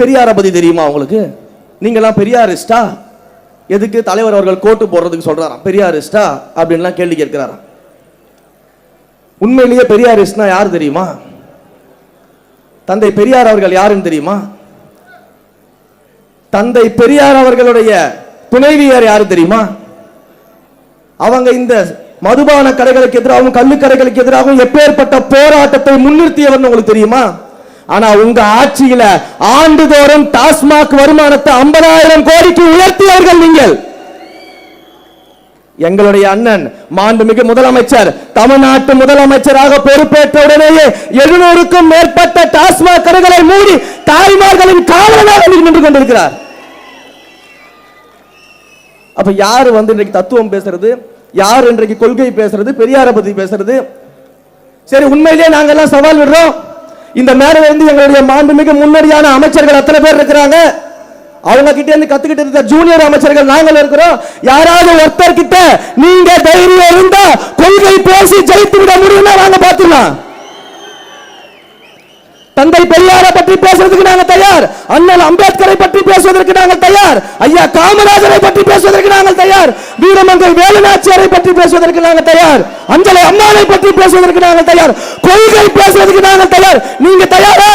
பெரியாரை பத்தி தெரியுமா உங்களுக்கு? நீங்கெல்லாம் பெரியாரிஸ்டா? எதுக்கு தலைவர் அவர்கள் கோட்டு போடுறதுக்கு சொல்றாராம் பெரியாரிஸ்டா அப்படின்லாம் கேள்வி கேட்கிறாராம். உண்மையிலேயே பெரியாரிஸ்ட்னா யார் தெரியுமா? தந்தை பெரியார் அவர்கள் யாருன்னு தெரியுமா? தந்தை பெரியார் அவர்களுடைய துணைவியார் யாரு தெரியுமா? அவங்க இந்த மதுபான கடைகளுக்கு எதிராகவும் கள்ளுக்கடைகளுக்கு எதிராகவும் எப்பேற்பட்ட போராட்டத்தை முன்னிறுத்தியவர் உங்களுக்கு தெரியுமா? ஆனா உங்க ஆட்சியில ஆண்டுதோறும் டாஸ்மாக் வருமானத்தை 50,000 கோடிக்கு உயர்த்தியவர்கள் நீங்கள். எங்களுடைய அண்ணன் மாண்புமிகு முதலமைச்சர் தமிழ்நாட்டு முதலமைச்சராக பொறுப்பேற்ற உடனேயே 700க்கும் மேற்பட்ட டாஸ்மாக் கடைகளை மூடி தாய்மார்களின் காவலனாக நின்று கொண்டிருக்கிறார். அப்ப யாரு இன்றைக்கு தத்துவம் பேசுறது, யார் இன்றைக்கு கொள்கை பேசுறது, பெரியாரை பத்தி பேசுறது? சரி, உண்மையிலேயே நாங்க எல்லாம் சவால் விடுறோம். இந்த மேடையில இருந்து எங்களுடைய மாண்புமிகு முன்னோடியான அமைச்சர்கள் அத்தனை பேர் இருக்கிறாங்க. அவங்க கிட்ட இருந்து கத்துக்கிட்டு இருந்த ஜூனியர் அமைச்சர்கள் நாங்கள் இருக்கிறோம். யாராவது ஒருத்தர் கிட்ட நீங்க தைரியம் இருந்தா கொள்கை பேசி ஜெயித்து விட முடியும்னா நாங்க பாத்துக்கலாம். தந்தை பெரியாரை பற்றி பேசுறதுக்கு நாங்க தயார். அண்ணல் அம்பேத்கரை பற்றி பேசுவதற்கு நாங்கள் தயார். ஐயா காமராஜரை பற்றி பேசுவதற்கு நாங்கள் தயார். வீரமங்கை வேலுநாச்சியாரை பற்றி பேசுவதற்கு நாங்கள் தயார். அஞ்சலை அம்மாவை பற்றி பேசுவதற்கு நாங்கள் தயார். கொள்கை பேசுவதற்கு நாங்கள் தயார். நீங்க தயாரா?